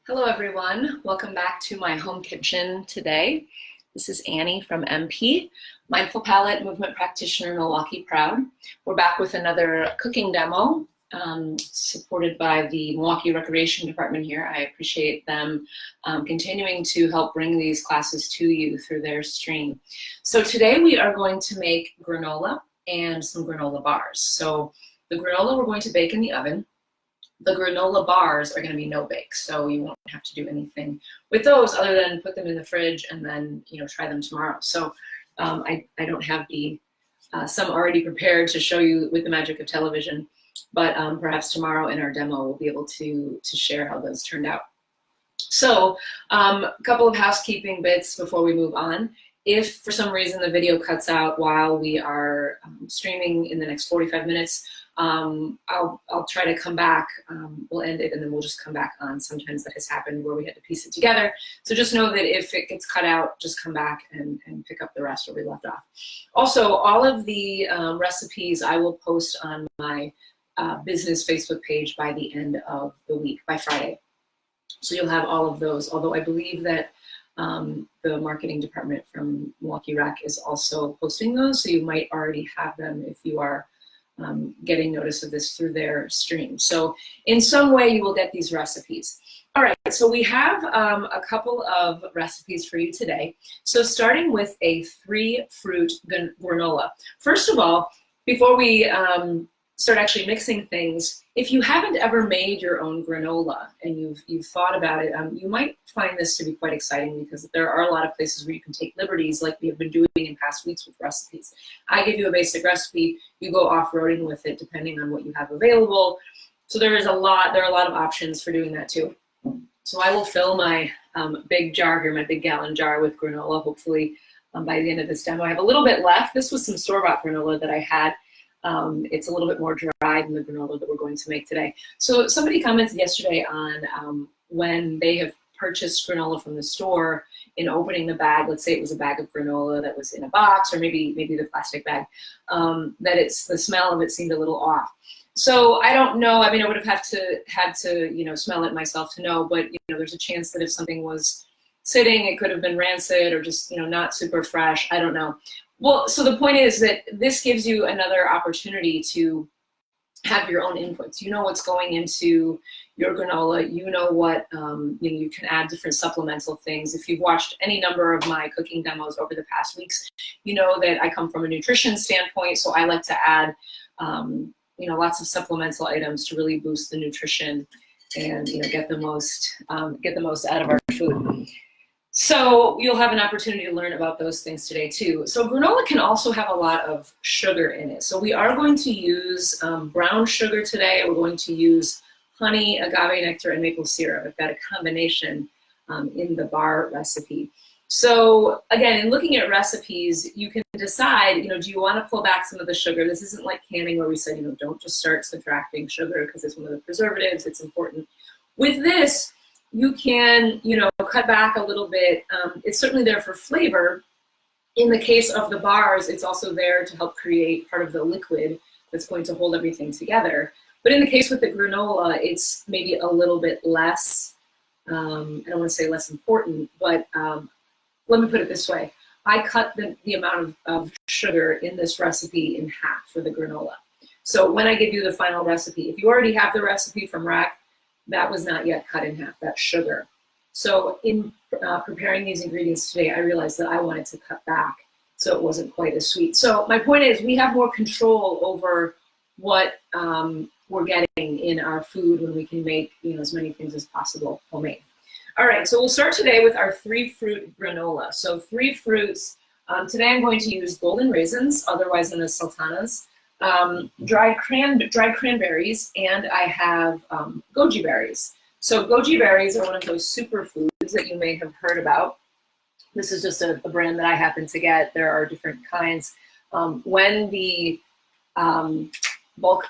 Hello everyone, welcome back to my home kitchen today. This is Annie from MP, Mindful Palate Movement Practitioner, Milwaukee Proud. We're back with another cooking demo supported by the Milwaukee Recreation Department here. I appreciate them continuing to help bring these classes to you through their stream. So today we are going to make granola and some granola bars. So the granola we're going to bake in the oven. The granola bars are going to be no bake, so you won't have to do anything with those other than put them in the fridge and then try them tomorrow. So I don't have the some already prepared to show you with the magic of television, but perhaps tomorrow in our demo we'll be able to share how those turned out. So a couple of housekeeping bits before we move on. If for some reason the video cuts out while we are streaming in the next 45 minutes, I'll try to come back. We'll end it and then we'll just come back on. Sometimes that has happened where we had to piece it together. So just know that if it gets cut out, just come back and pick up the rest where we left off. Also, all of the recipes I will post on my business Facebook page by the end of the week, by Friday. So you'll have all of those, although I believe that the marketing department from Milwaukee Rec is also posting those, so you might already have them if you are getting notice of this through their stream. So in some way you will get these recipes. All right, so we have a couple of recipes for you today. So starting with a 3-fruit granola. First of all, before we start actually mixing things, if you haven't ever made your own granola and you've thought about it, you might find this to be quite exciting because there are a lot of places where you can take liberties like we have been doing in past weeks with recipes. I give you a basic recipe, you go off-roading with it depending on what you have available. So there are a lot of options for doing that too. So I will fill my big jar here, my big gallon jar with granola, hopefully by the end of this demo. I have a little bit left. This was some store-bought granola that I had. It's a little bit more dry than the granola that we're going to make today. So somebody commented yesterday on when they have purchased granola from the store, in opening the bag, let's say it was a bag of granola that was in a box or maybe the plastic bag, that the smell of it seemed a little off. So I don't know. I mean, I would have had to smell it myself to know, but there's a chance that if something was sitting, it could have been rancid or just not super fresh. I don't know. Well, so the point is that this gives you another opportunity to have your own inputs. You know what's going into your granola. You know what you can add different supplemental things. If you've watched any number of my cooking demos over the past weeks, you know that I come from a nutrition standpoint, so I like to add lots of supplemental items to really boost the nutrition and get the most out of our food. So you'll have an opportunity to learn about those things today too. So granola can also have a lot of sugar in it. So we are going to use brown sugar today. We're going to use honey, agave nectar, and maple syrup. I've got a combination in the bar recipe. So again, in looking at recipes, you can decide, do you want to pull back some of the sugar? This isn't like canning where we said, don't just start subtracting sugar because it's one of the preservatives. It's important. With this, you can, cut back a little bit. It's certainly there for flavor. In the case of the bars, it's also there to help create part of the liquid that's going to hold everything together. But in the case with the granola, it's maybe a little bit less, I don't want to say less important, but let me put it this way. I cut the amount of sugar in this recipe in half for the granola. So when I give you the final recipe, if you already have the recipe from Rack, that was not yet cut in half, that sugar. So in preparing these ingredients today, I realized that I wanted to cut back so it wasn't quite as sweet. So my point is we have more control over what we're getting in our food when we can make as many things as possible homemade. All right, so we'll start today with our 3-fruit granola. So 3 fruits. Today I'm going to use golden raisins, otherwise known as sultanas, dried cranberries, and I have goji berries. So goji berries are one of those superfoods that you may have heard about. This is just a brand that I happen to get. There are different kinds. When the bulk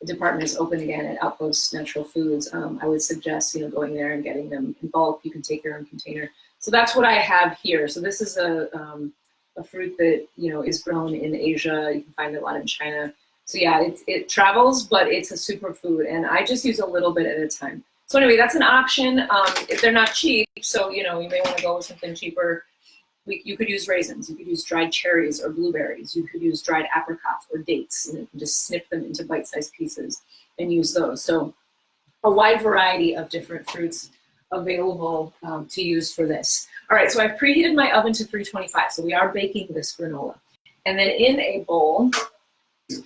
department is open again at Outpost Natural Foods, I would suggest going there and getting them in bulk. You can take your own container. So that's what I have here. So this is a fruit that is grown in Asia. You can find it a lot in China. So yeah, it travels, but it's a superfood, and I just use a little bit at a time. So anyway, that's an option. They're not cheap, so you know you may want to go with something cheaper. You could use raisins, you could use dried cherries or blueberries, you could use dried apricots or dates, and you can just snip them into bite-sized pieces and use those. So a wide variety of different fruits available to use for this. All right, so I've preheated my oven to 325, so we are baking this granola. And then in a bowl,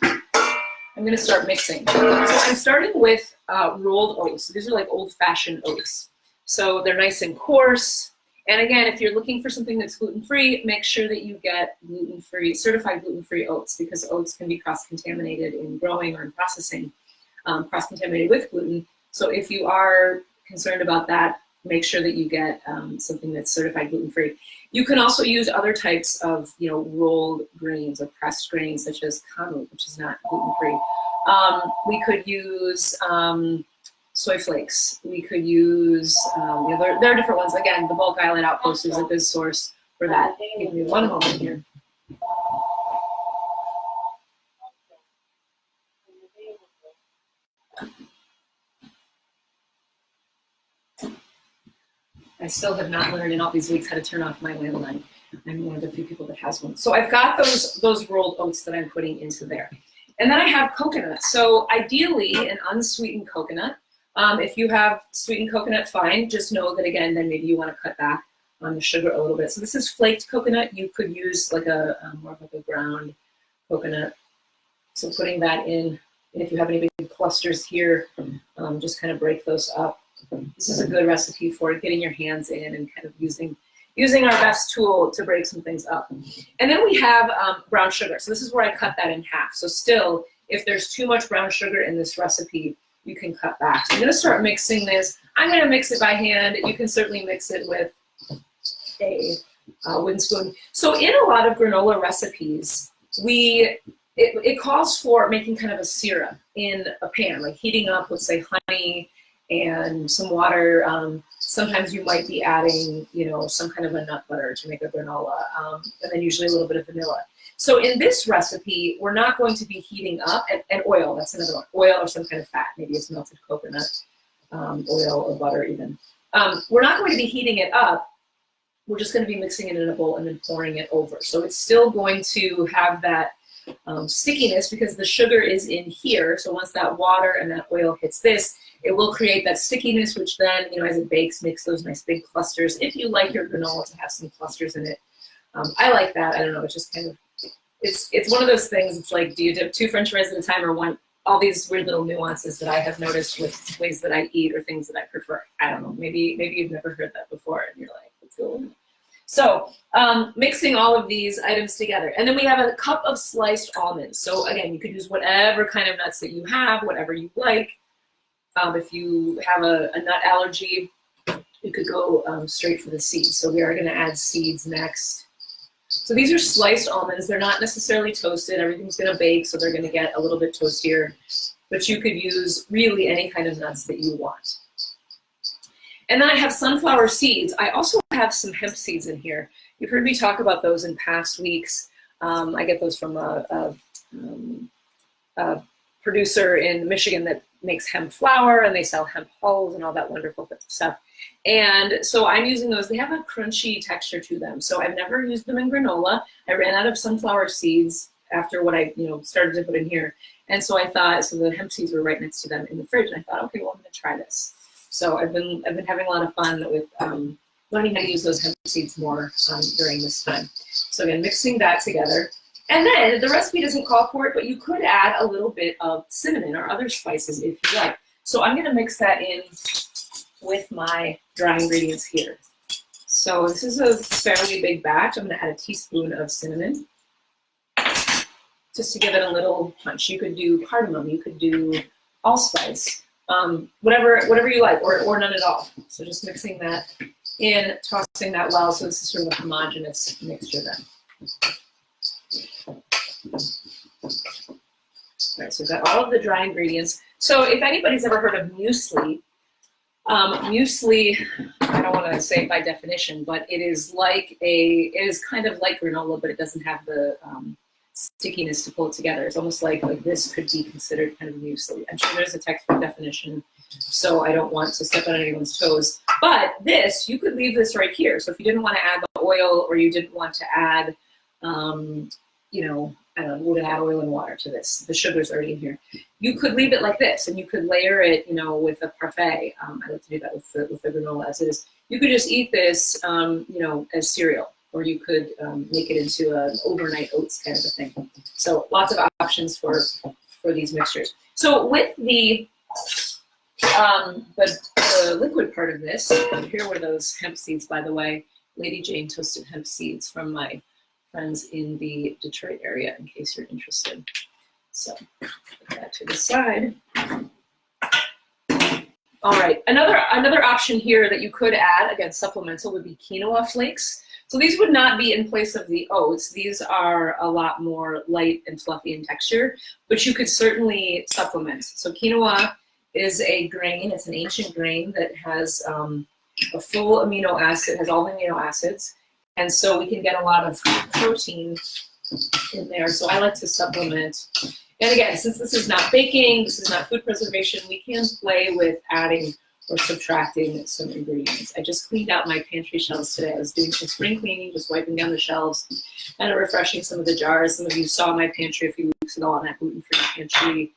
I'm gonna start mixing. So I'm starting with rolled oats. These are like old-fashioned oats. So they're nice and coarse. And again, if you're looking for something that's gluten-free, make sure that you get gluten-free, certified gluten-free oats, because oats can be cross-contaminated in growing or in processing, cross-contaminated with gluten. So if you are concerned about that, make sure that you get something that's certified gluten-free. You can also use other types of, you know, rolled grains or pressed grains, such as kamut, which is not gluten-free. We could use soy flakes. We could use, you know, there are different ones. Again, the Bulk Island Outpost is a good source for that. Give me one moment here. I still have not learned in all these weeks how to turn off my landline. I'm one of the few people that has one. So I've got those rolled oats that I'm putting into there. And then I have coconut. So ideally, an unsweetened coconut. If you have sweetened coconut, fine. Just know that, again, then maybe you want to cut back on the sugar a little bit. So this is flaked coconut. You could use like a more of like a ground coconut. So putting that in, and if you have any big clusters here, just kind of break those up. This is a good recipe for getting your hands in and kind of using our best tool to break some things up. And then we have brown sugar. So this is where I cut that in half. So still, if there's too much brown sugar in this recipe, you can cut back. So I'm going to start mixing this. I'm going to mix it by hand. You can certainly mix it with a wooden spoon. So in a lot of granola recipes, it calls for making kind of a syrup in a pan, like heating up, let's say, honey and some water. Sometimes you might be adding, you know, some kind of a nut butter to make a granola, and then usually a little bit of vanilla. So in this recipe, we're not going to be heating up, and oil, that's another one, oil or some kind of fat, maybe it's melted coconut, oil or butter even. We're not going to be heating it up. We're just going to be mixing it in a bowl and then pouring it over. So it's still going to have that stickiness because the sugar is in here. So once that water and that oil hits this, it will create that stickiness, which then, you know, as it bakes, makes those nice big clusters. If you like your granola to have some clusters in it, I like that. I don't know, it's just kind of, it's one of those things. It's like, do you dip 2 French fries at a time or one? All these weird little nuances that I have noticed with ways that I eat or things that I prefer. I don't know, maybe you've never heard that before and you're like, let's go. So mixing all of these items together. And then we have a cup of sliced almonds. So again, you could use whatever kind of nuts that you have, whatever you like. If you have a nut allergy, you could go straight for the seeds. So we are going to add seeds next. So these are sliced almonds. They're not necessarily toasted. Everything's going to bake, so they're going to get a little bit toastier. But you could use really any kind of nuts that you want. And then I have sunflower seeds. I also have some hemp seeds in here. You've heard me talk about those in past weeks. I get those from a producer in Michigan that makes hemp flour, and they sell hemp hulls and all that wonderful stuff. And so I'm using those. They have a crunchy texture to them. So I've never used them in granola. I ran out of sunflower seeds after what I started to put in here. And so I thought, so the hemp seeds were right next to them in the fridge. And I thought, okay, well, I'm going to try this. So I've been having a lot of fun with learning how to use those hemp seeds more during this time. So again, mixing that together. And then the recipe doesn't call for it, but you could add a little bit of cinnamon or other spices if you like. So I'm going to mix that in with my dry ingredients here. So this is a fairly big batch. I'm going to add a teaspoon of cinnamon just to give it a little punch. You could do cardamom, you could do allspice, whatever you like, or none at all. So just mixing that in, tossing that well, so this is sort of a homogeneous mixture then. All right, so we've got all of the dry ingredients. So if anybody's ever heard of muesli, muesli, I don't want to say it by definition, but it is kind of like granola, but it doesn't have the stickiness to pull it together. It's almost like this could be considered kind of muesli. I'm sure there's a textbook definition So I don't want to step on anyone's toes. But this, you could leave this right here. So if you didn't want to add the oil, or you didn't want to add, you know, I don't know, we're gonna add oil and water to this. The sugar's already in here. You could leave it like this, and you could layer it, you know, with a parfait. I like to do that with the granola as it is. You could just eat this, you know, as cereal, or you could make it into an overnight oats kind of a thing. So lots of options for these mixtures. So with the liquid part of this, here were those hemp seeds, by the way. Lady Jane toasted hemp seeds from my friends in the Detroit area, in case you're interested. So put that to the side. All right, another option here that you could add, again, supplemental, would be quinoa flakes. So these would not be in place of the oats. These are a lot more light and fluffy in texture, but you could certainly supplement. So quinoa is a grain, it's an ancient grain that has a full amino acid, has all the amino acids. And so we can get a lot of protein in there. So I like to supplement. And again, since this is not baking, this is not food preservation, we can play with adding or subtracting some ingredients. I just cleaned out my pantry shelves today. I was doing some spring cleaning, just wiping down the shelves and refreshing some of the jars. Some of you saw my pantry a few weeks ago on that gluten-free pantry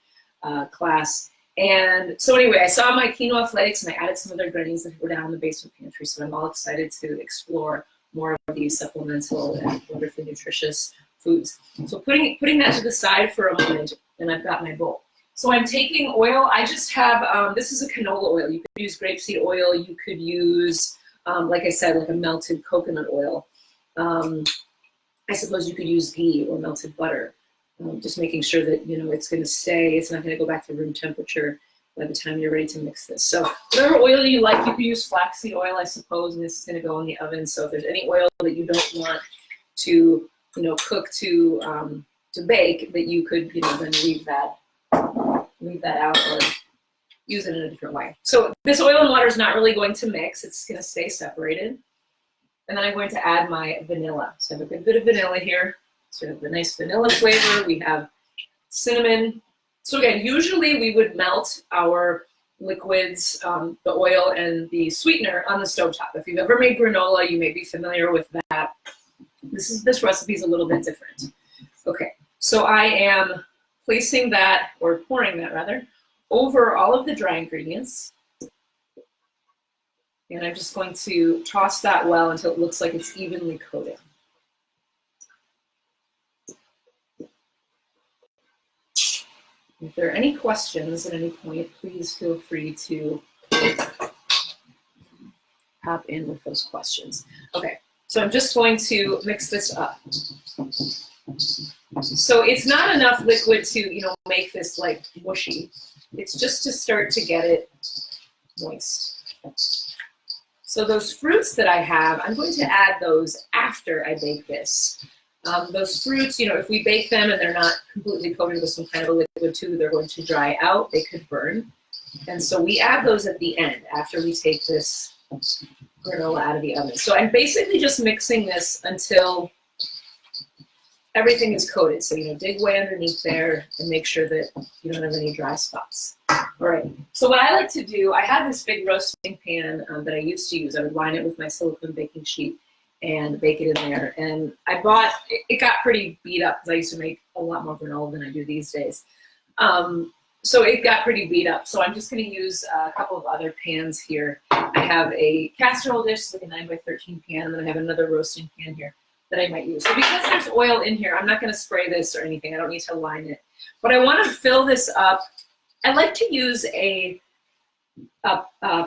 class. And so anyway, I saw my quinoa flakes and I added some other grains that were down in the basement pantry. So I'm all excited to explore more of these supplemental and wonderfully nutritious foods. So putting that to the side for a moment, and I've got my bowl. So I'm taking oil. I just have, this is a canola oil. You could use grapeseed oil. You could use, like I said, like a melted coconut oil. I suppose you could use ghee or melted butter. Just making sure that, you know, it's going to stay. It's not going to go back to room temperature by the time you're ready to mix this. So whatever oil you like, you can use flaxseed oil, I suppose, and this is going to go in the oven. So if there's any oil that you don't want to, you know, cook to bake, that you could, you know, then leave that out or use it in a different way. So this oil and water is not really going to mix. It's going to stay separated. And then I'm going to add my vanilla. So I have a good bit of vanilla here. So we have the nice vanilla flavor. We have cinnamon. So again, usually we would melt our liquids, the oil and the sweetener on the stovetop. If you've ever made granola, you may be familiar with that. This recipe is a little bit different. Okay, so I am placing that, or pouring that rather, over all of the dry ingredients. And I'm just going to toss that well until it looks like it's evenly coated. If there are any questions at any point, please feel free to hop in with those questions. Okay, so I'm just going to mix this up. So it's not enough liquid to, you know, make this like mushy. It's just to start to get it moist. So those fruits that I have, I'm going to add those after I bake this. Those fruits, you know, if we bake them and they're not completely coated with some kind of a liquid too, they're going to dry out, they could burn. And so we add those at the end after we take this granola out of the oven. So I'm basically just mixing this until everything is coated. So, you know, dig way underneath there and make sure that you don't have any dry spots. All right, so what I like to do, I had this big roasting pan that I used to use. I would line it with my silicone baking sheet and bake it in there. And I bought, it got pretty beat up because I used to make a lot more granola than I do these days. So it got pretty beat up. So I'm just gonna use a couple of other pans here. I have a casserole dish, like a 9x13 pan, and then I have another roasting pan here that I might use. So because there's oil in here, I'm not gonna spray this or anything. I don't need to line it. But I wanna fill this up. I like to use a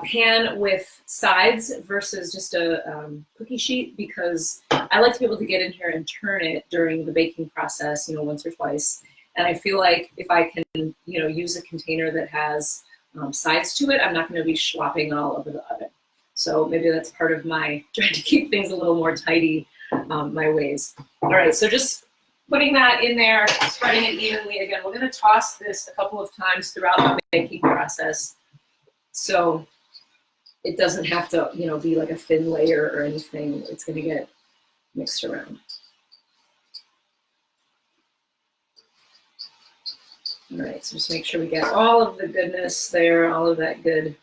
pan with sides versus just a cookie sheet, because I like to be able to get in here and turn it during the baking process, you know, once or twice. And I feel like if I can, you know, use a container that has sides to it, I'm not going to be slopping all over the oven. So maybe that's part of my trying to keep things a little more tidy, my ways. All right, so just putting that in there, spreading it evenly. Again, we're going to toss this a couple of times throughout the baking process, so it doesn't have to, you know, be like a thin layer or anything. It's going to get mixed around. All right, so just make sure we get all of the goodness there, all of that good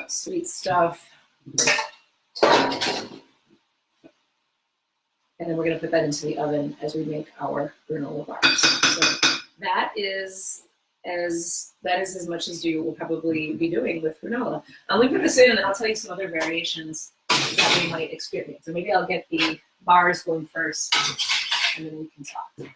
sweet stuff. And then we're going to put that into the oven as we make our granola bars. So that is as much as you will probably be doing with granola. Let me put this in, and then I'll tell you some other variations that we might experience. So maybe I'll get the bars going first, and then we can talk.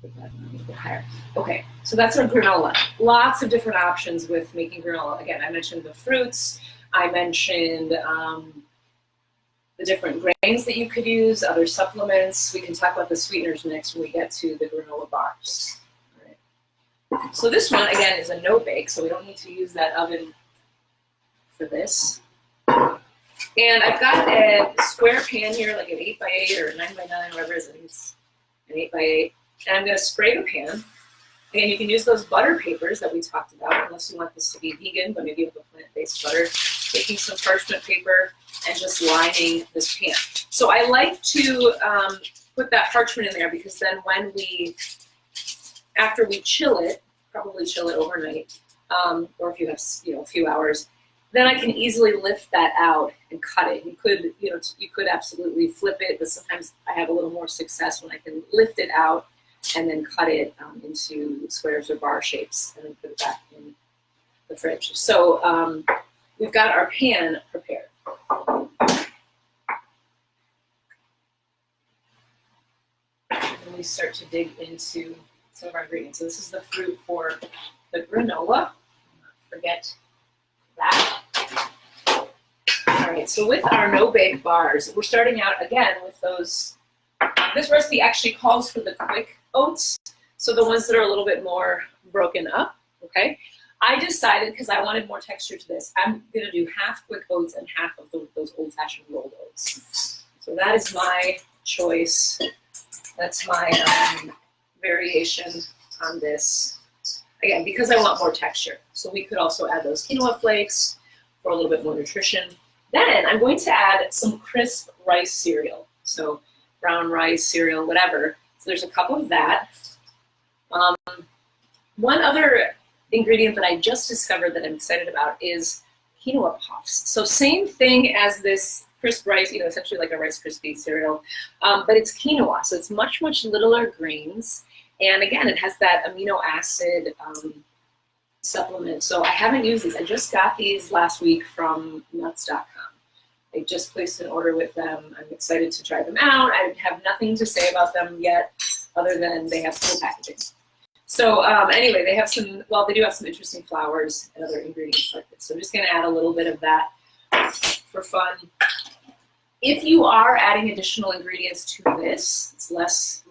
Put that a little bit higher. Okay, so that's our granola. Lots of different options with making granola. Again, I mentioned the fruits. I mentioned the different grains that you could use, other supplements. We can talk about the sweeteners next when we get to the granola bars. All right. So this one, again, is a no-bake, so we don't need to use that oven for this. And I've got a square pan here, like an 8x8 or a 9x9, whatever it is. I think it's an 8x8. And I'm going to spray the pan. Again, you can use those butter papers that we talked about, unless you want this to be vegan, but maybe you have a plant-based butter. Taking some parchment paper and just lining this pan. So I like to put that parchment in there because then when after we chill it, probably chill it overnight, or if you have a few hours, then I can easily lift that out and cut it. You could absolutely flip it, but sometimes I have a little more success when I can lift it out and then cut it into squares or bar shapes and then put it back in the fridge. So we've got our pan prepared. And we start to dig into some of our ingredients. So this is the fruit for the granola. Forget that. All right, so with our no-bake bars, we're starting out again with those. This recipe actually calls for the quick oats, so the ones that are a little bit more broken up, okay? I decided, because I wanted more texture to this, I'm going to do half quick oats and half of those old-fashioned rolled oats. So that is my choice. That's my variation on this. Again, because I want more texture. So we could also add those quinoa flakes for a little bit more nutrition. Then I'm going to add some crisp rice cereal. So brown rice, cereal, whatever. So there's a cup of that. One other ingredient that I just discovered that I'm excited about is quinoa puffs. So same thing as this crisp rice, essentially like a Rice Krispie cereal, but it's quinoa. So it's much, much littler grains. And again, it has that amino acid supplement. So I haven't used these. I just got these last week from nuts.com. I just placed an order with them. I'm excited to try them out. I have nothing to say about them yet other than they have cool packaging. So anyway, they do have some interesting flours and other ingredients like this. So I'm just going to add a little bit of that for fun. If you are adding additional ingredients to this, it's less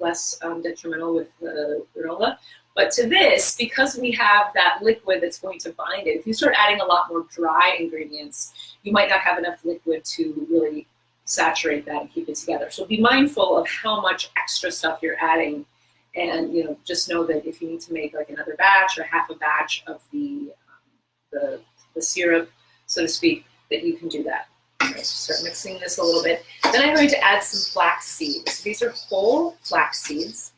detrimental with the granola. But to this, because we have that liquid that's going to bind it, if you start adding a lot more dry ingredients, you might not have enough liquid to really saturate that and keep it together. So be mindful of how much extra stuff you're adding, and just know that if you need to make like another batch or half a batch of the syrup, so to speak, that you can do that. Okay, so start mixing this a little bit. Then I'm going to add some flax seeds. These are whole flax seeds.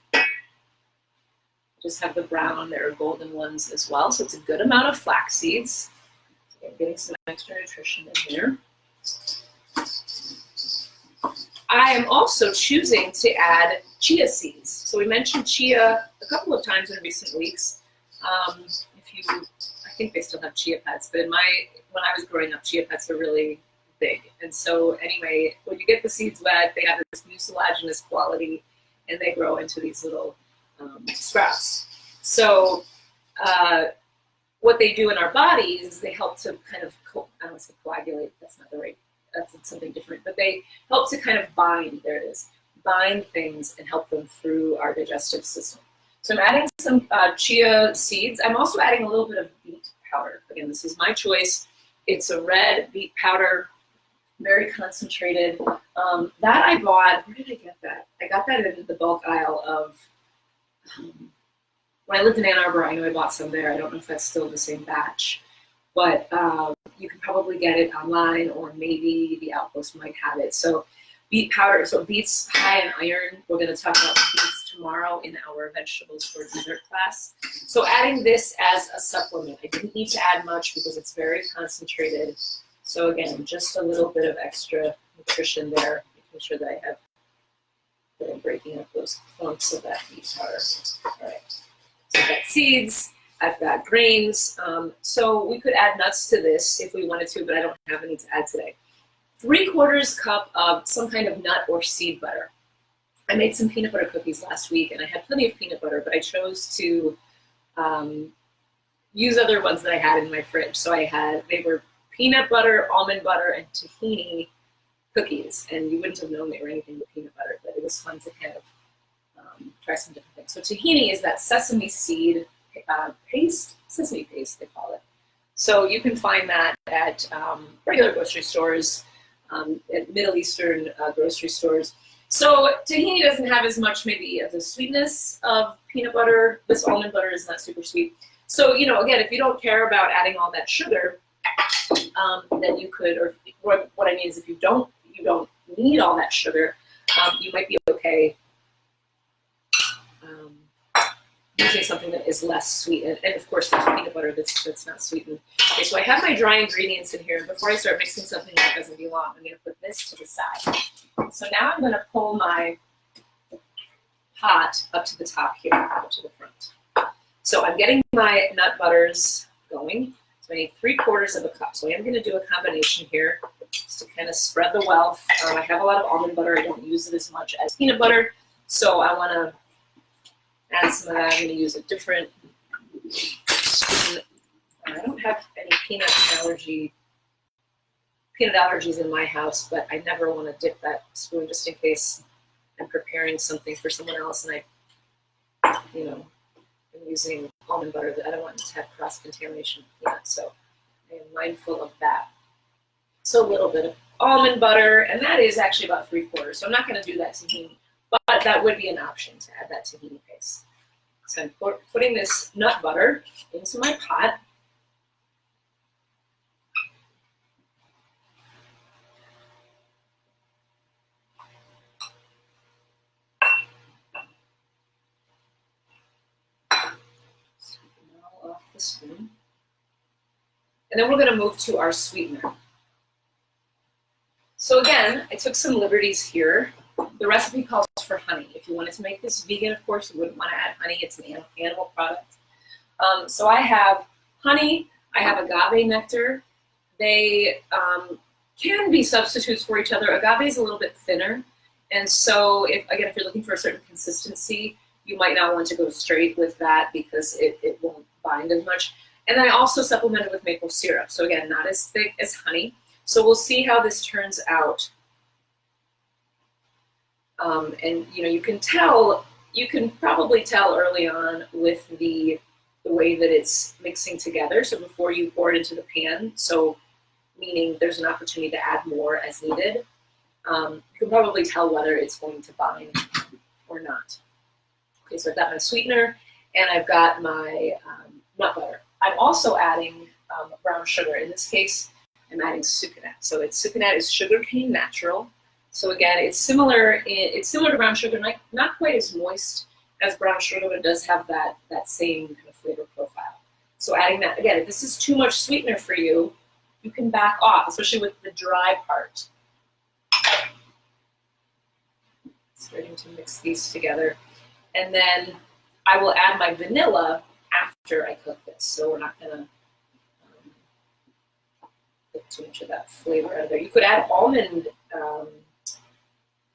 Just have the brown, there are golden ones as well. So it's a good amount of flax seeds. So I'm getting some extra nutrition in here. I am also choosing to add chia seeds. So we mentioned chia a couple of times in recent weeks. I think they still have chia pets, but when I was growing up, chia pets were really big. And so anyway, when you get the seeds wet, they have this mucilaginous quality, and they grow into these little sprouts. So what they do in our bodies is they help to kind of, I don't want to say coagulate, that's something different, but they help to kind of bind things and help them through our digestive system. So I'm adding some chia seeds. I'm also adding a little bit of beet powder. Again, this is my choice. It's a red beet powder, very concentrated. That I bought, where did I get that? I got that in the bulk aisle of, when I lived in Ann Arbor, I know I bought some there. I don't know if that's still the same batch, but you can probably get it online, or maybe the Outpost might have it. So beet powder, so beets high in iron. We're going to talk about beets tomorrow in our vegetables for dessert class. So adding this as a supplement, I didn't need to add much because it's very concentrated. So again, just a little bit of extra nutrition there, making sure that I have, that I'm breaking up those clumps so that these are, all right. So I've got seeds, I've got grains. So we could add nuts to this if we wanted to, but I don't have any to add today. 3/4 cup of some kind of nut or seed butter. I made some peanut butter cookies last week and I had plenty of peanut butter, but I chose to use other ones that I had in my fridge. So they were peanut butter, almond butter, and tahini cookies. And you wouldn't have known they were anything but peanut butter, but it was fun to kind of try some different things. So tahini is that sesame seed paste, sesame paste they call it. So you can find that at regular grocery stores, at Middle Eastern grocery stores. So tahini doesn't have as much maybe of the sweetness of peanut butter. This almond butter is not super sweet. So, you know, again, if you don't care about adding all that sugar, then you could, or what I mean is if you don't need all that sugar, you might be okay using something that is less sweet. And of course, there's peanut butter that's not sweetened. Okay, so I have my dry ingredients in here. And before I start mixing something that doesn't belong, I'm going to put this to the side. So now I'm going to pull my pot up to the top here, up to the front. So I'm getting my nut butters going. So I need 3/4 cup. So I am going to do a combination here just to kind of spread the wealth. I have a lot of almond butter. I don't use it as much as peanut butter. So I want to add some of that. I'm going to use a different spoon. I don't have any peanut allergies in my house, but I never want to dip that spoon just in case I'm preparing something for someone else and I'm using almond butter that I don't want to have cross-contamination with peanuts. So I am mindful of that. So a little bit of almond butter, and that is actually about 3/4. So I'm not going to do that tahini, but that would be an option to add that tahini paste. So I'm putting this nut butter into my pot. Off the spoon. And then we're going to move to our sweetener. So again, I took some liberties here. The recipe calls for honey. If you wanted to make this vegan, of course, you wouldn't want to add honey. It's an animal product. So I have honey. I have agave nectar. They can be substitutes for each other. Agave is a little bit thinner. And so, if you're looking for a certain consistency, you might not want to go straight with that because it won't bind as much. And then I also supplemented with maple syrup. So again, not as thick as honey. So we'll see how this turns out. And you can probably tell early on with the way that it's mixing together. So before you pour it into the pan, so meaning there's an opportunity to add more as needed. You can probably tell whether it's going to bind or not. Okay, so I've got my sweetener and I've got my nut butter. I'm also adding brown sugar. In this case, I'm adding sucanat. So sucanat is sugarcane natural. So again, it's similar to brown sugar, not quite as moist as brown sugar, but it does have that same kind of flavor profile. So adding that, again, if this is too much sweetener for you, you can back off, especially with the dry part. Starting to mix these together. And then I will add my vanilla after I cook this. So we're not gonna get too much of that flavor out of there. You could add almond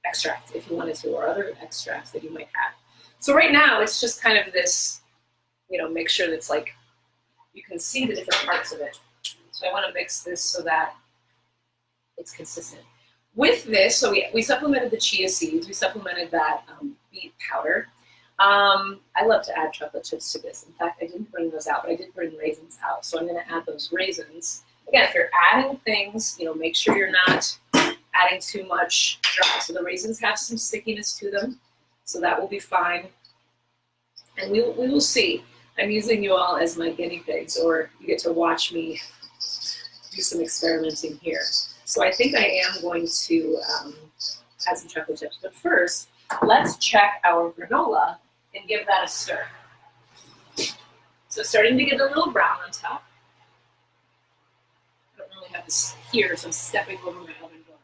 extract if you wanted to, or other extracts that you might have. So right now it's just kind of this, make sure that's like, you can see the different parts of it. So I want to mix this so that it's consistent. With this, so we supplemented the chia seeds, we supplemented that beet powder. I love to add chocolate chips to this. In fact, I didn't bring those out, but I did bring raisins out. So I'm going to add those raisins. Again, if you're adding things, make sure you're not adding too much dry. So the raisins have some stickiness to them, so that will be fine. And we will see. I'm using you all as my guinea pigs, or you get to watch me do some experimenting here. So I think I am going to add some chocolate chips. But first, let's check our granola and give that a stir. So starting to get a little brown on top. I don't really have this here, so I'm stepping over my oven door.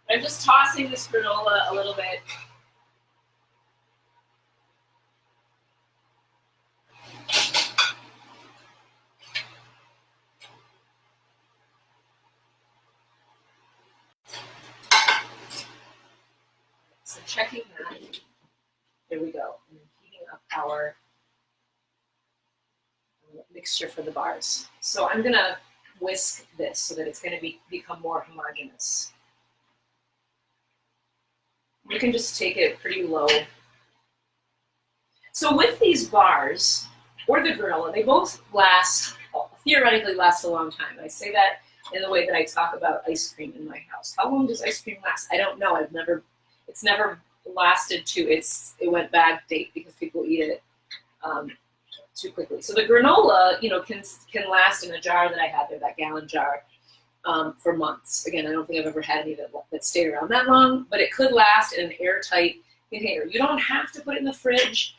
I'm just tossing this granola a little bit. So checking that. There we go. And then heating up our mixture for the bars. So I'm gonna whisk this so that it's gonna become more homogeneous. You can just take it pretty low. So with these bars, or the granola, they both theoretically last a long time. I say that in the way that I talk about ice cream in my house. How long does ice cream last? I don't know. It's never lasted it went bad date because people eat it too quickly. So the granola, can last in a jar that I had there, that gallon jar, for months. Again, I don't think I've ever had any that stayed around that long, but it could last in an airtight container. You don't have to put it in the fridge.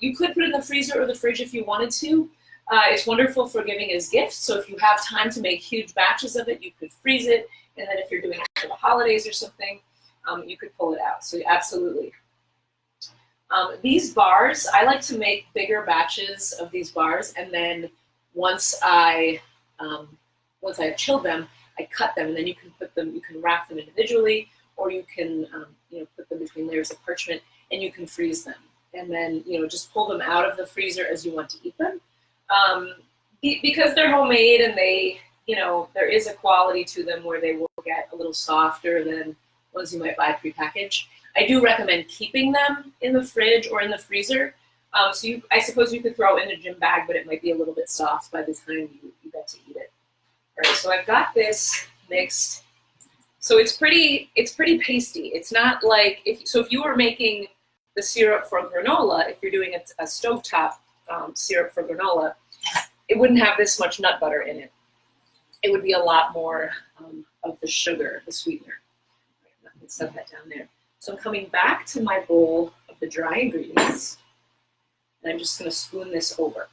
You could put it in the freezer or the fridge if you wanted to. It's wonderful for giving as gifts. So if you have time to make huge batches of it, you could freeze it. And then if you're doing it for the holidays or something, you could pull it out. So absolutely. These bars, I like to make bigger batches of these bars, and then once I have chilled them, I cut them, and then you can wrap them individually, or you can put them between layers of parchment, and you can freeze them, and then just pull them out of the freezer as you want to eat them, because they're homemade, and they there is a quality to them where they will get a little softer than ones you might buy prepackaged. I do recommend keeping them in the fridge or in the freezer. I suppose you could throw it in a gym bag, but it might be a little bit soft by the time you get to eat it. All right, so I've got this mixed. So it's pretty pasty. It's not like if you were making the syrup for granola, if you're doing a stovetop syrup for granola, it wouldn't have this much nut butter in it. It would be a lot more of the sugar, the sweetener. Right, let me set that down there. So I'm coming back to my bowl of the dry ingredients, and I'm just going to spoon this over.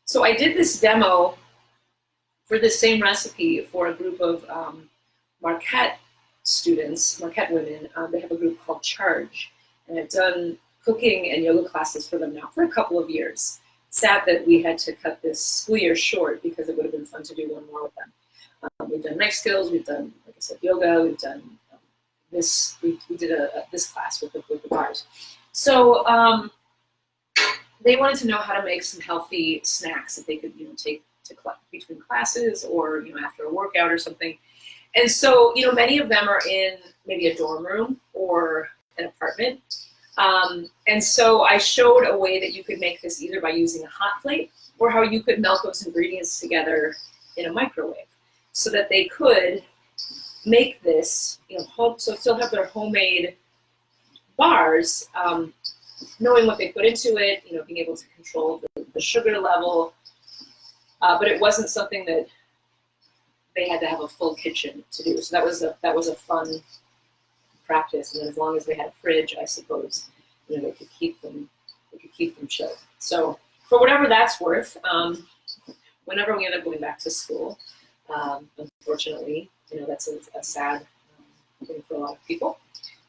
So I did this demo for the same recipe for a group of Marquette students, Marquette women. They have a group called Charge, and I've done cooking and yoga classes for them now for a couple of years. It's sad that we had to cut this school year short because it would have been fun to do one more with them. We've done knife skills, we've done, like I said, yoga, we've done this, we did this class with the bars. So they wanted to know how to make some healthy snacks that they could take to between classes or after a workout or something. And so many of them are in maybe a dorm room or an apartment. And so I showed a way that you could make this either by using a hot plate or how you could melt those ingredients together in a microwave, so that they could make this, so still have their homemade bars, knowing what they put into it, being able to control the sugar level, but it wasn't something that they had to have a full kitchen to do. So that was a fun practice, and then as long as they had a fridge, I suppose, they could keep them chilled. So for whatever that's worth, whenever we end up going back to school, unfortunately, that's a sad thing for a lot of people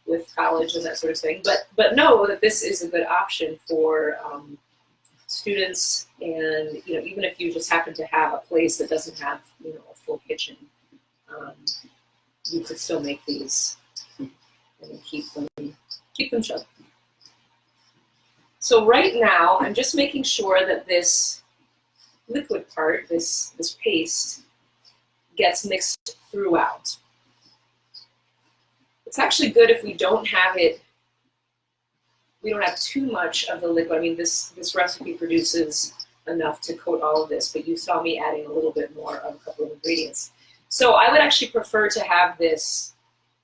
with college and that sort of thing. But know that this is a good option for students, and even if you just happen to have a place that doesn't have a full kitchen, you could still make these and keep them chilled. So right now, I'm just making sure that this liquid part, this paste, gets mixed throughout. It's actually good if we don't have too much of the liquid. I mean, this recipe produces enough to coat all of this, but you saw me adding a little bit more of a couple of ingredients. So I would actually prefer to have this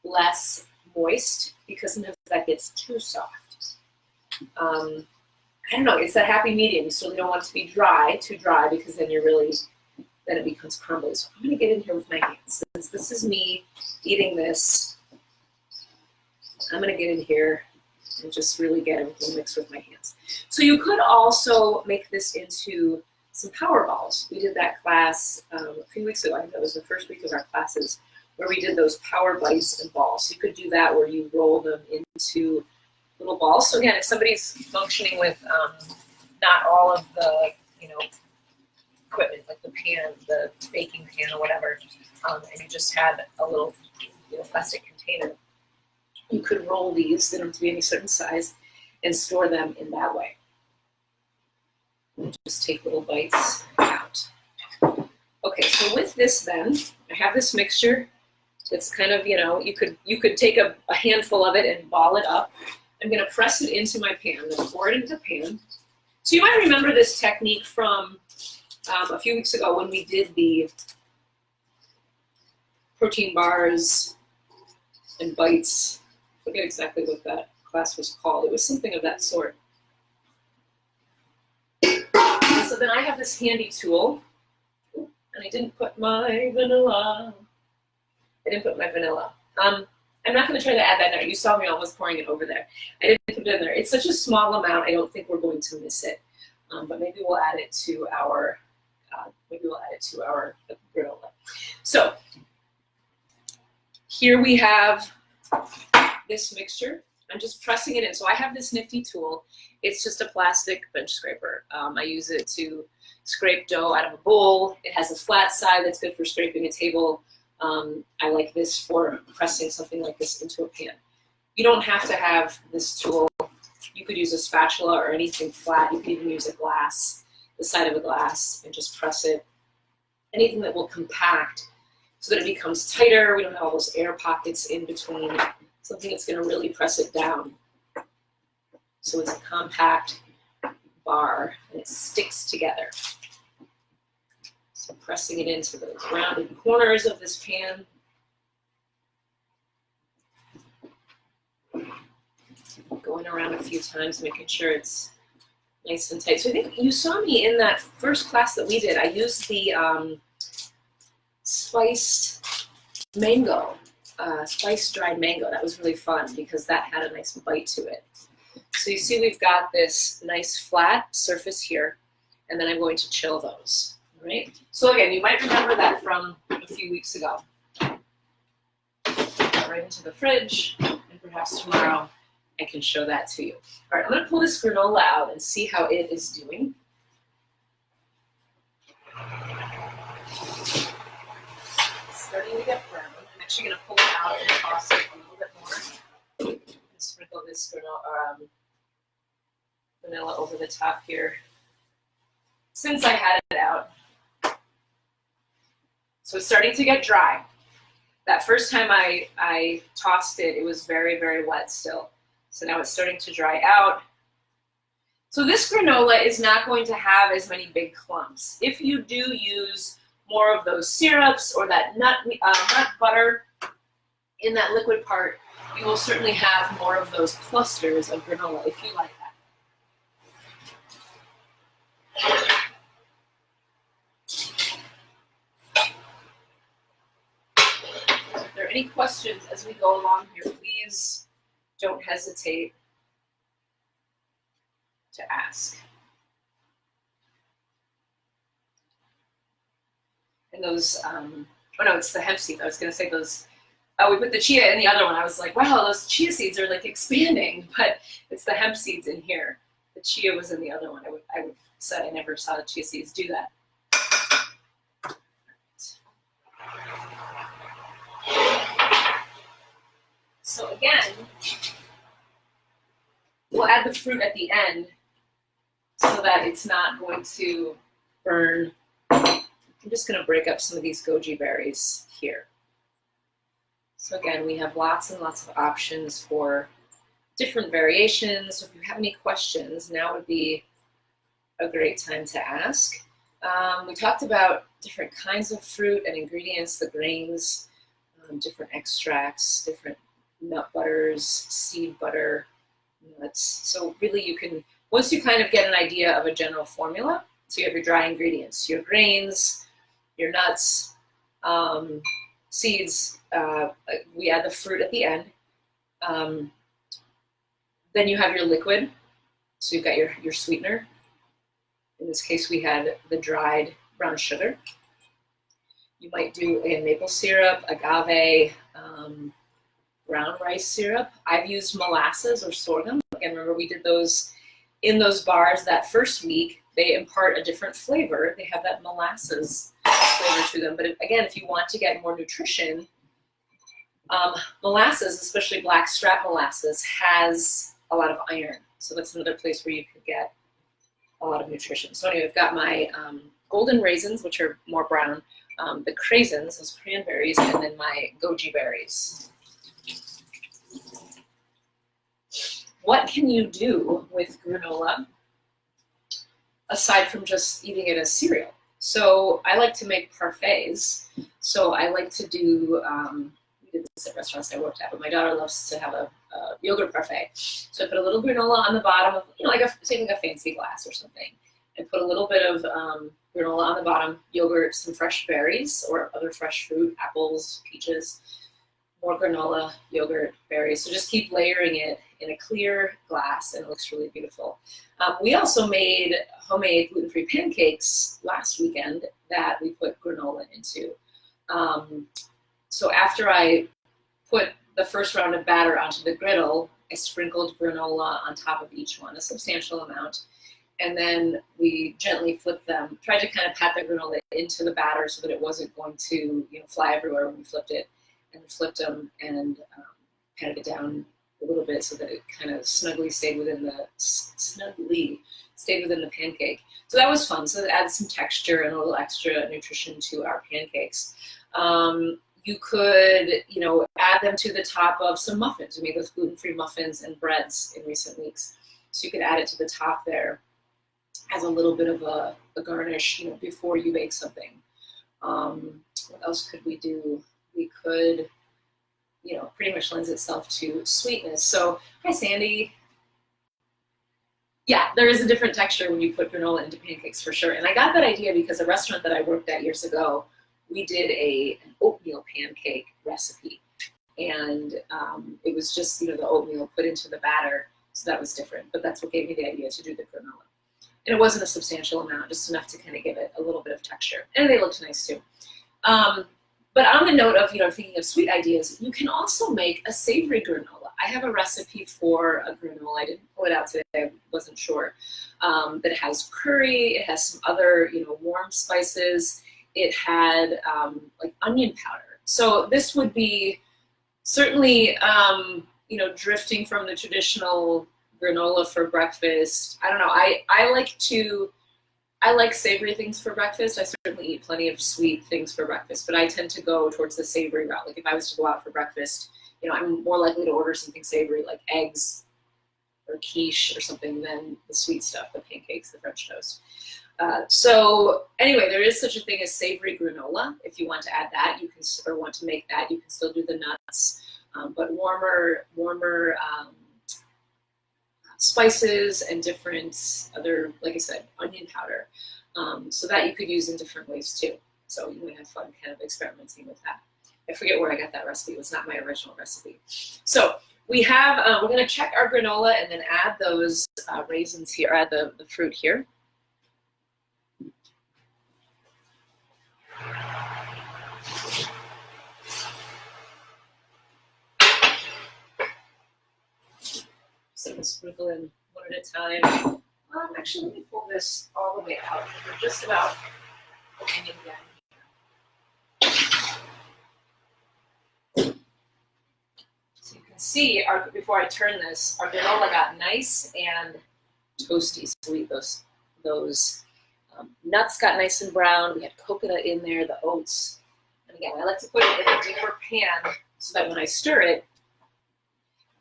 less moist, because sometimes that gets too soft. I don't know, it's that happy medium. You certainly don't want it to be too dry, because then then it becomes crumbly. So I'm gonna get in here with my hands. Since this is me eating this I'm gonna get in here and just really get everything mixed with my hands. So you could also make this into some power balls. We did that class a few weeks ago. I think that was the first week of our classes where we did those power bites and balls. So you could do that where you roll them into little balls. So again, if somebody's functioning with not all of the, equipment, like the pan, the baking pan or whatever, and you just had a little plastic container, you could roll these, they don't have to be any certain size, and store them in that way. And just take little bites out. Okay, so with this then, I have this mixture that's kind of, you could take a handful of it and ball it up. I'm gonna press it into my pan, I'm gonna pour it into the pan. So you might remember this technique from a few weeks ago when we did the protein bars and bites. I forget exactly what that class was called. It was something of that sort. And so then I have this handy tool, and I didn't put my vanilla. I'm not going to try to add that now. You saw me almost pouring it over there. I didn't put it in there. It's such a small amount, I don't think we're going to miss it. But maybe we'll add it to our granola. So here we have this mixture. I'm just pressing it in. So I have this nifty tool. It's just a plastic bench scraper. I use it to scrape dough out of a bowl. It has a flat side that's good for scraping a table. I like this for pressing something like this into a pan. You don't have to have this tool. You could use a spatula or anything flat. You could even use a glass, the side of a glass, and just press it. Anything that will compact so that it becomes tighter. We don't have all those air pockets in between. Something that's going to really press it down. So it's a compact bar and it sticks together. So pressing it into those rounded corners of this pan. Going around a few times, making sure it's nice and tight. So I think you saw me in that first class that we did. I used the spiced mango, spiced dried mango. That was really fun because that had a nice bite to it. So you see we've got this nice flat surface here, and then I'm going to chill those, all right? So again, you might remember that from a few weeks ago. Right into the fridge, and perhaps tomorrow I can show that to you. All right, I'm gonna pull this granola out and see how it is doing. Starting to get brown. I'm actually gonna pull it out and toss it a little bit more. And sprinkle this vanilla over the top here. Since I had it out. So it's starting to get dry. That first time I tossed it, it was very, very wet still. So now it's starting to dry out. So this granola is not going to have as many big clumps. If you do use more of those syrups or that nut butter in that liquid part, you will certainly have more of those clusters of granola if you like that. If there are any questions as we go along here, please don't hesitate to ask. And those, oh no, it's the hemp seeds. I was going to say those, we put the chia in the other one. I was like, wow, those chia seeds are like expanding, but it's the hemp seeds in here. The chia was in the other one. I would say I never saw the chia seeds do that. So again, we'll add the fruit at the end so that it's not going to burn. I'm just going to break up some of these goji berries here. So again, we have lots and lots of options for different variations. So if you have any questions, now would be a great time to ask. We talked about different kinds of fruit and ingredients, the grains, different extracts, different nut butters, seed butter, nuts. So really you can, once you kind of get an idea of a general formula, so you have your dry ingredients, your grains, your nuts, seeds, we add the fruit at the end. Then you have your liquid. So you've got your sweetener. In this case, we had the dried brown sugar. You might do a maple syrup, agave, brown rice syrup. I've used molasses or sorghum. Again, remember we did those in those bars that first week. They impart a different flavor. They have that molasses flavor to them. But again, if you want to get more nutrition, molasses, especially black strap molasses, has a lot of iron. So that's another place where you could get a lot of nutrition. So anyway, I've got my golden raisins, which are more brown, the craisins, those cranberries, and then my goji berries. What can you do with granola aside from just eating it as cereal? So I like to make parfaits. So I like to do, we did this at restaurants I worked at, but my daughter loves to have a yogurt parfait. So I put a little granola on the bottom of, like taking a fancy glass or something, and put a little bit of granola on the bottom, yogurt, some fresh berries or other fresh fruit, apples, peaches, more granola, yogurt, berries. So just keep layering it in a clear glass, and it looks really beautiful. We also made homemade gluten-free pancakes last weekend that we put granola into. So after I put the first round of batter onto the griddle, I sprinkled granola on top of each one, a substantial amount. And then we gently flipped them, tried to kind of pat the granola into the batter so that it wasn't going to fly everywhere when we flipped it. And we flipped them and patted it down a little bit so that it kind of snugly stayed within the pancake. So that was fun. So it adds some texture and a little extra nutrition to our pancakes. You could, add them to the top of some muffins. We made those gluten-free muffins and breads in recent weeks. So you could add it to the top there as a little bit of a garnish, before you bake something. What else could we do? We could, pretty much lends itself to sweetness. So, hi Sandy. Yeah, there is a different texture when you put granola into pancakes for sure. And I got that idea because a restaurant that I worked at years ago, we did an oatmeal pancake recipe. And it was just, the oatmeal put into the batter. So that was different. But that's what gave me the idea to do the granola. And it wasn't a substantial amount, just enough to kind of give it a little bit of texture. And they looked nice too. But on the note of, thinking of sweet ideas, you can also make a savory granola. I have a recipe for a granola. I didn't pull it out today. I wasn't sure. But it has curry. It has some other, warm spices. It had like onion powder. So this would be certainly, drifting from the traditional granola for breakfast. I don't know. I like savory things for breakfast. I certainly eat plenty of sweet things for breakfast, but I tend to go towards the savory route. Like if I was to go out for breakfast, I'm more likely to order something savory like eggs or quiche or something than the sweet stuff, the pancakes, the French toast. So anyway, there is such a thing as savory granola. If you want to add that, you can, or want to make that, you can still do the nuts, but warmer spices and different other, like I said, onion powder, so that you could use in different ways too. So you might have fun kind of experimenting with that. I forget where I got that recipe. It was not my original recipe. So we have, we're going to check our granola and then add those raisins here, add the fruit here. So we'll sprinkle in one at a time. Actually, let me pull this all the way out. We're just about hanging down here. So you can see, before I turn this, our granola got nice and toasty. So those nuts got nice and brown. We had coconut in there, the oats. And again, I like to put it in a deeper pan so that when I stir it,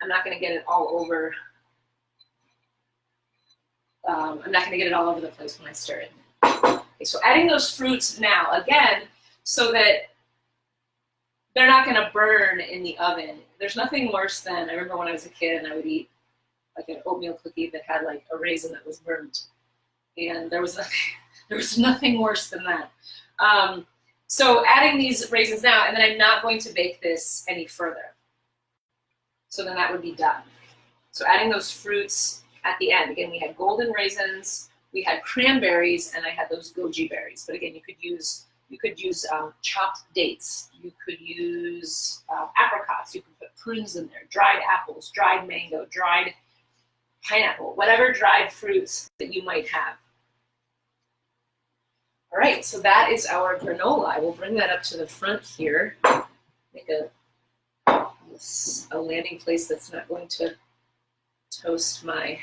I'm not going to get it all over. I'm not going to get it all over the place when I stir it. Okay, so adding those fruits now, again, so that they're not going to burn in the oven. There's nothing worse than, I remember when I was a kid and I would eat like an oatmeal cookie that had like a raisin that was burnt. And there was nothing worse than that. So adding these raisins now, and then I'm not going to bake this any further. So then that would be done. So adding those fruits at the end. Again, we had golden raisins, we had cranberries, and I had those goji berries. But again, you could use chopped dates. You could use apricots. You could put prunes in there, dried apples, dried mango, dried pineapple, whatever dried fruits that you might have. All right, so that is our granola. I will bring that up to the front here. Make a landing place that's not going to toast my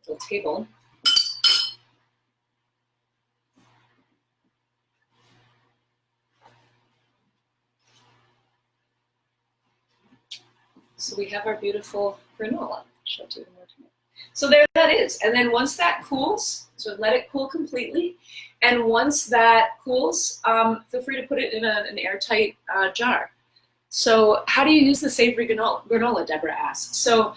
little table. So we have our beautiful granola. Show it to you one more time. So there that is. And then once that cools, so let it cool completely. And once that cools, feel free to put it in an airtight jar. So how do you use the savory granola, Deborah asked. So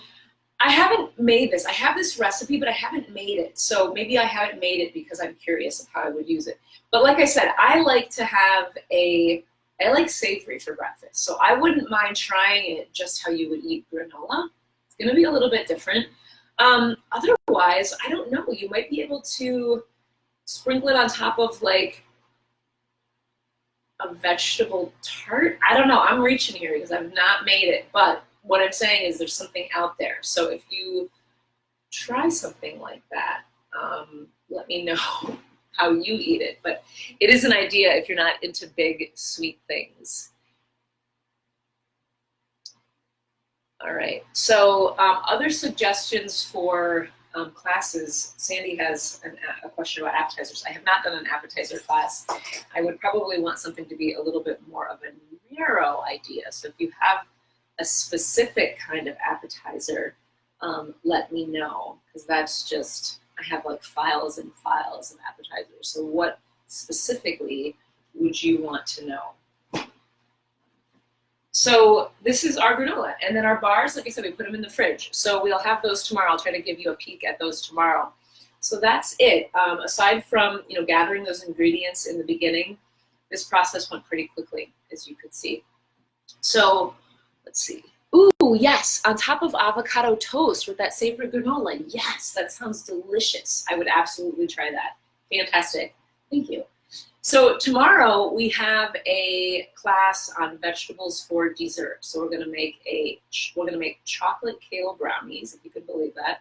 I haven't made this. I have this recipe, but I haven't made it. So maybe I haven't made it because I'm curious of how I would use it. But like I said, I like to have I like savory for breakfast. So I wouldn't mind trying it just how you would eat granola. It's gonna be a little bit different. Otherwise, I don't know, you might be able to sprinkle it on top of like a vegetable tart. I don't know, I'm reaching here because I've not made it, but what I'm saying is there's something out there. So if you try something like that, let me know how you eat it. But it is an idea if you're not into big sweet things. All right, so other suggestions for classes. Sandy has a question about appetizers. I have not done an appetizer class. I would probably want something to be a little bit more of a narrow idea. So if you have a specific kind of appetizer, let me know, because that's just, I have like files and files of appetizers. So what specifically would you want to know? So this is our granola, and then our bars, like I said, we put them in the fridge. So we'll have those tomorrow. I'll try to give you a peek at those tomorrow. So that's it. Aside from gathering those ingredients in the beginning, this process went pretty quickly, as you could see. So let's see. Ooh, yes, on top of avocado toast with that savory granola. Yes, that sounds delicious. I would absolutely try that. Fantastic. Thank you. So tomorrow we have a class on vegetables for dessert. So we're going to make chocolate kale brownies, if you could believe that,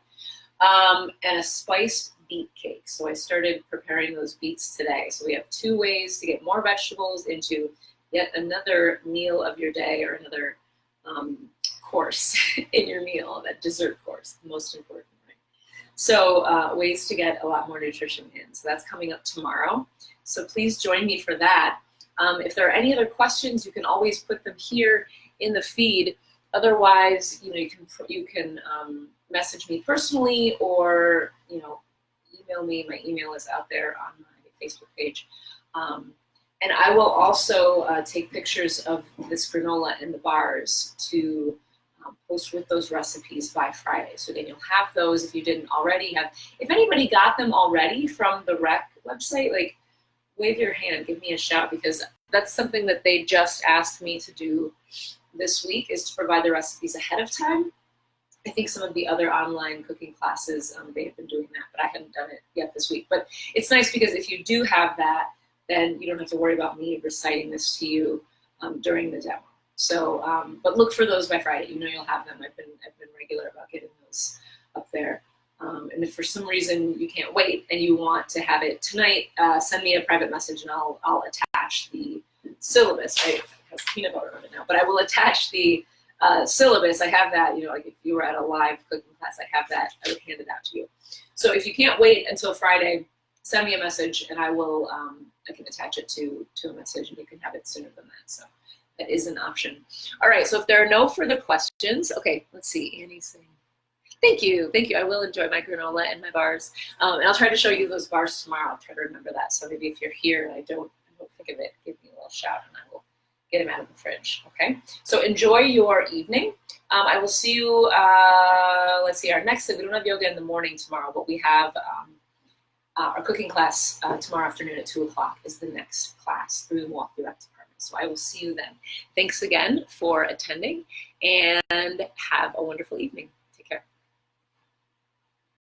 and a spiced beet cake. So I started preparing those beets today. So we have 2 ways to get more vegetables into yet another meal of your day, or another course in your meal, that dessert course, the most important, right? So ways to get a lot more nutrition in. So that's coming up tomorrow. So please join me for that. If there are any other questions, you can always put them here in the feed. Otherwise, you can message me personally, or email me. My email is out there on my Facebook page. And I will also take pictures of this granola and the bars to post with those recipes by Friday. So then you'll have those if you didn't already have. If anybody got them already from the rec website, like, wave your hand, give me a shout, because that's something that they just asked me to do this week, is to provide the recipes ahead of time. I think some of the other online cooking classes, they have been doing that, but I haven't done it yet this week. But it's nice because if you do have that, then you don't have to worry about me reciting this to you during the demo. So, but look for those by Friday. You'll have them. I've been regular about getting those up there. And if for some reason you can't wait and you want to have it tonight, send me a private message and I'll attach the syllabus. Right? It has peanut butter on it now, but I will attach the syllabus. I have that. Like if you were at a live cooking class, I have that. I would hand it out to you. So if you can't wait until Friday, send me a message and I will. I can attach it to a message and you can have it sooner than that. So that is an option. All right. So if there are no further questions, okay. Let's see. Annie's saying. Thank you. I will enjoy my granola and my bars. And I'll try to show you those bars tomorrow. I'll try to remember that. So maybe if you're here and I don't think of it, give me a little shout and I will get them out of the fridge. Okay. So enjoy your evening. I will see you, let's see, our next thing. We don't have yoga in the morning tomorrow, but we have our cooking class tomorrow afternoon at 2 o'clock is the next class through the Milwaukee Rec Department. So I will see you then. Thanks again for attending and have a wonderful evening.